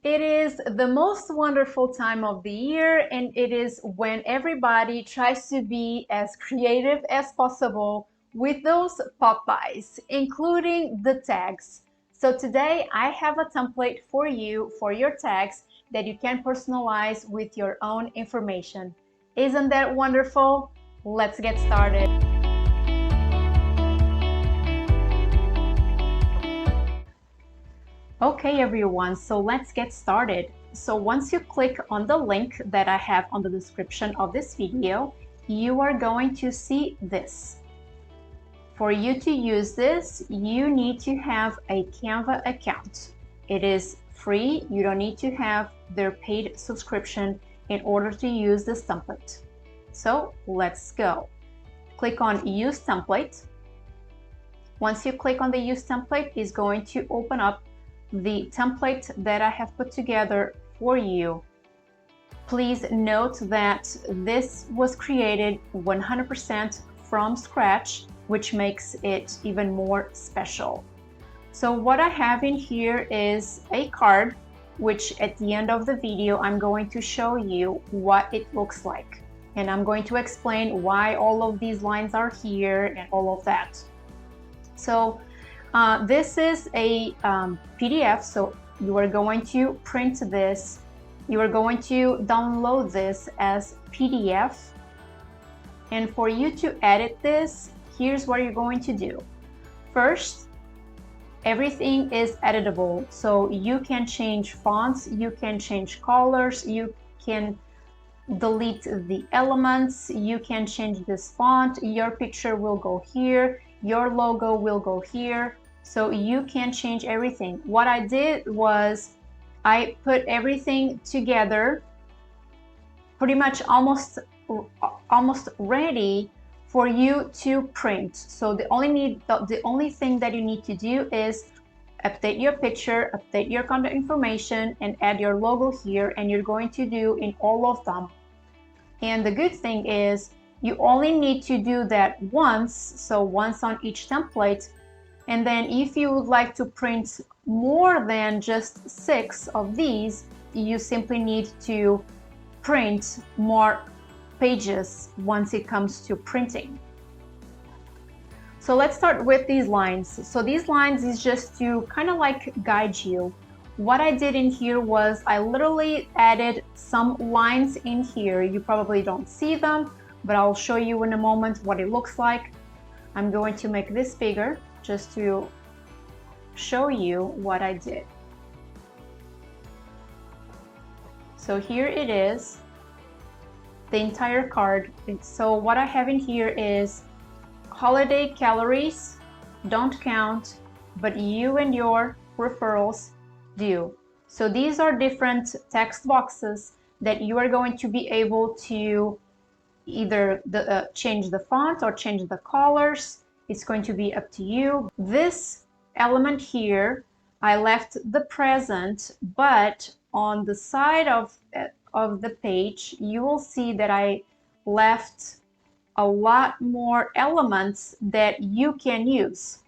It is the most wonderful time of the year, and it is when everybody tries to be as creative as possible with those pop-bys, including the tags. So today I have a template for you for your tags that you can personalize with your own information. Isn't that wonderful? Let's get started. Okay everyone, so let's get started. So once you click on the link that I have on the description of this video, you are going to see this. For you to use this, you need to have a Canva account. It is free, you don't need to have their paid subscription in order to use this template. So let's go. Click on Use Template. Once you click on the Use Template, it's going to open up the template that I have put together for you. Please note that this was created 100% from scratch, which makes it even more special. So what I have in here is a card, which at the end of the video, I'm going to show you what it looks like. And I'm going to explain why all of these lines are here and all of that. So this is a PDF, so you are going to print this. You are going to download this as PDF. And for you to edit this, here's what you're going to do. First, everything is editable. So you can change fonts, you can change colors, you can delete the elements, you can change this font, your picture will go here, your logo will go here. So you can change everything. What I did was I put everything together pretty much almost ready for you to print. So the only thing that you need to do is update your picture, update your contact information, and add your logo here, and you're going to do in all of them. And the good thing is you only need to do that once, so once on each template. And then if you would like to print more than just 6 of these, you simply need to print more pages once it comes to printing. So let's start with these lines. So these lines is just to kind of like guide you. What I did in here was I literally added some lines in here. You probably don't see them, but I'll show you in a moment what it looks like. I'm going to make this bigger, just to show you what I did. So here it is, the entire card. So what I have in here is holiday calories don't count, but you and your referrals do. So these are different text boxes that you are going to be able to either change the font or change the colors. It's going to be up to you. This element here, I left the present, but on the side of the page, you will see that I left a lot more elements that you can use.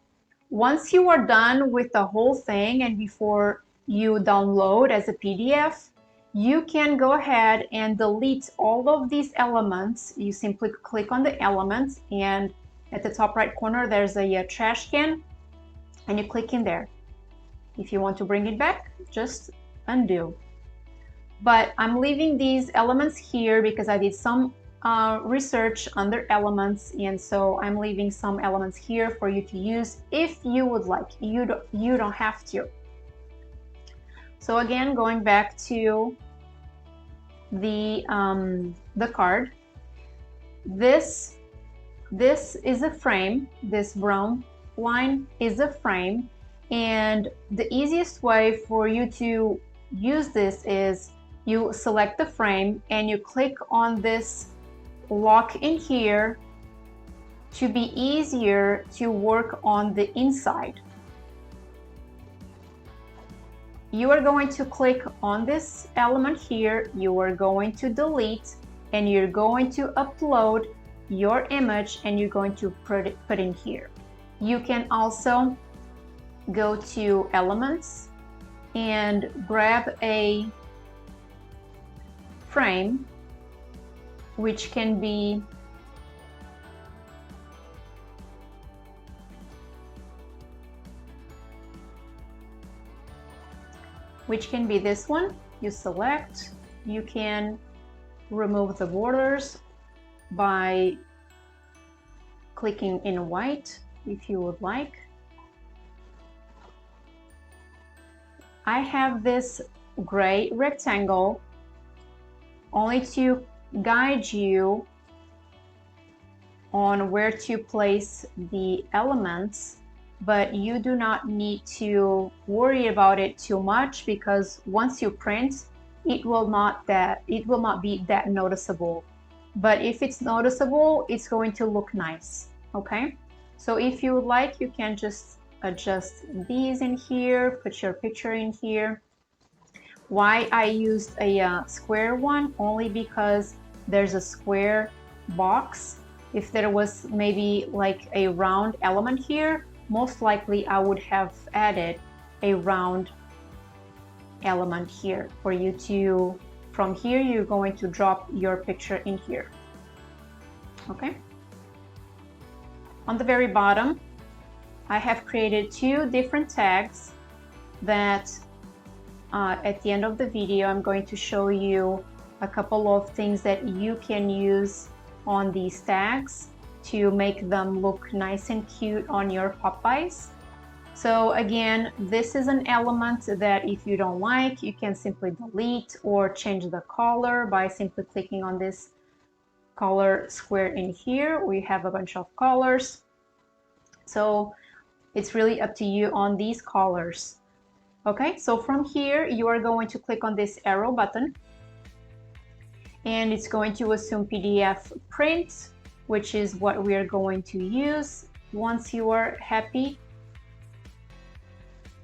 Once you are done with the whole thing and before you download as a PDF, you can go ahead and delete all of these elements. You simply click on the elements, and at the top right corner, there's a trash can, and you click in there. If you want to bring it back, just undo. But I'm leaving these elements here because I did some research under elements, and so I'm leaving some elements here for you to use if you would like. You don't have to. So again, going back to the card, this is a frame. This brown line is a frame, and the easiest way for you to use this is you select the frame and you click on this lock in here to be easier to work on the inside. You are going to click on this element here, you are going to delete, and you're going to upload your image, and you're going to put in here. You can also go to elements and grab a frame, which can be this one. You select, you can remove the borders by clicking in white if you would like. I have this gray rectangle only to guide you on where to place the elements, but you do not need to worry about it too much, because once you print, it will not be that noticeable. But if it's noticeable, it's going to look nice. Okay, so if you would like, you can just adjust these in here, put your picture in here. Why I used a square one? Only because there's a square box. If there was maybe like a round element here, most likely I would have added a round element here for you to, from here you're going to drop your picture in here. Okay, on the very bottom I have created 2 different tags that at the end of the video I'm going to show you a couple of things that you can use on these tags to make them look nice and cute on your Popeyes. So again, this is an element that if you don't like, you can simply delete or change the color by simply clicking on this color square in here. We have a bunch of colors, so it's really up to you on these colors. Okay, so from here you are going to click on this arrow button, and it's going to assume PDF print, which is what we are going to use. Once you are happy,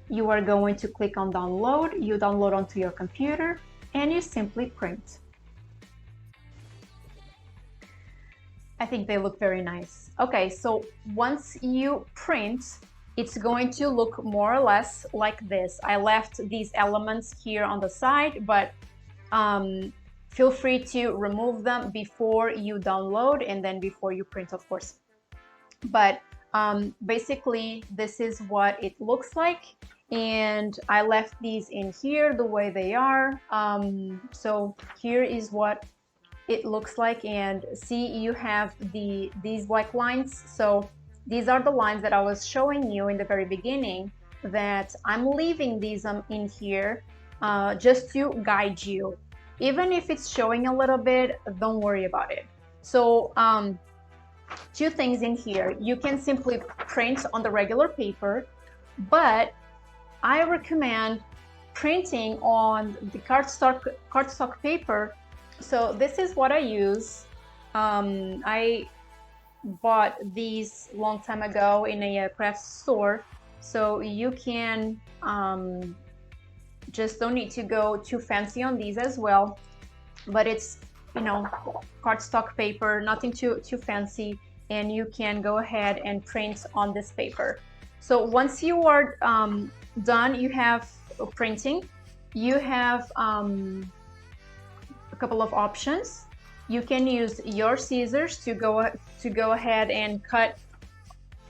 you are going to click on download. You download onto your computer and you simply print. I think they look very nice. Okay, so once you print, it's going to look more or less like this. I left these elements here on the side, but feel free to remove them before you download and then before you print, of course. But basically this is what it looks like, and I left these in here the way they are. So here is what it looks like, and see, you have these black lines. So these are the lines that I was showing you in the very beginning, that I'm leaving these in here just to guide you. Even if it's showing a little bit, don't worry about it. So 2 things in here. You can simply print on the regular paper, but I recommend printing on the cardstock paper. So this is what I use. I bought these long time ago in a craft store, so you can just don't need to go too fancy on these as well. But it's, you know, cardstock paper, nothing too fancy, and you can go ahead and print on this paper. So once you are done, you have printing, you have a couple of options. You can use your scissors to go ahead and cut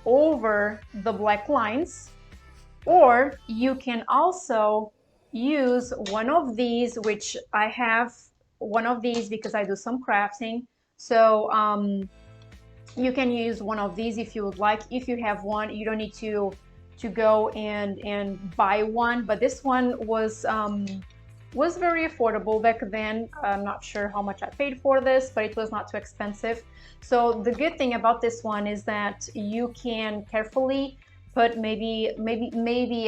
over the black lines, or you can also use one of these, which I have one of these because I do some crafting. So you can use one of these if you would like. If you have one, you don't need to go and buy one, but this one was very affordable back then. I'm not sure how much I paid for this, but it was not too expensive. So the good thing about this one is that you can carefully put maybe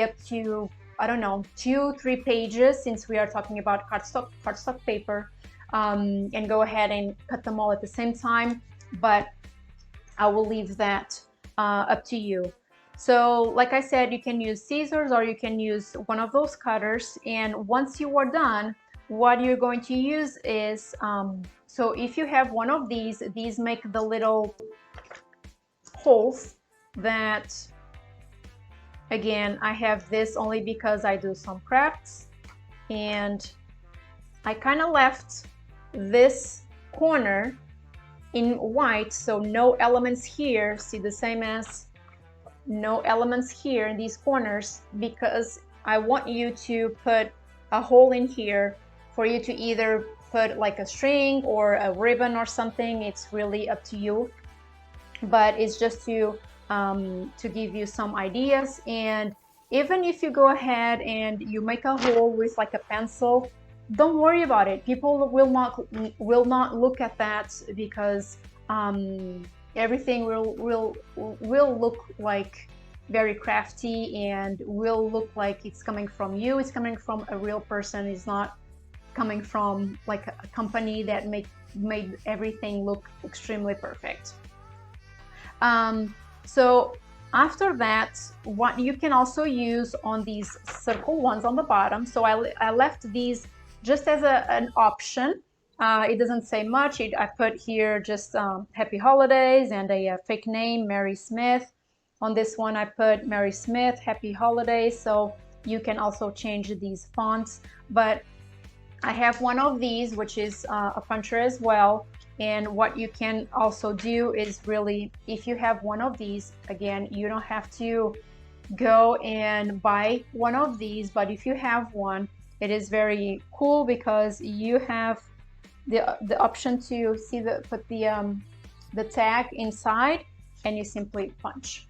up to, I don't know, 2-3 pages, since we are talking about cardstock paper, and go ahead and cut them all at the same time. But I will leave that up to you. So like I said, you can use scissors or you can use one of those cutters. And once you are done, what you're going to use is, so if you have one of these make the little holes that Again, I have this only because I do some crafts, and I kind of left this corner in white, so no elements here. See, the same as no elements here in these corners, because I want you to put a hole in here for you to either put like a string or a ribbon or something. It's really up to you, but it's just to give you some ideas. And even if you go ahead and you make a hole with like a pencil, don't worry about it. People will not look at that, because everything will look like very crafty and will look like it's coming from you. It's coming from a real person. It's not coming from like a company that made everything look extremely perfect. So after that, what you can also use on these circle ones on the bottom. So I left these just as an option. It doesn't say much. I put here just happy holidays and a fake name, Mary Smith. On this one, I put Mary Smith, happy holidays. So you can also change these fonts. But I have one of these, which is a puncher as well. And what you can also do is really, if you have one of these, again, you don't have to go and buy one of these, but if you have one, it is very cool because you have the option to see put the tag inside, and you simply punch.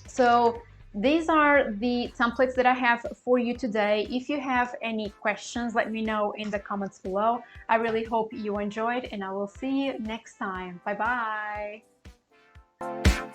So these are the templates that I have for you today. If you have any questions, let me know in the comments below. I really hope you enjoyed, and I will see you next time. Bye bye.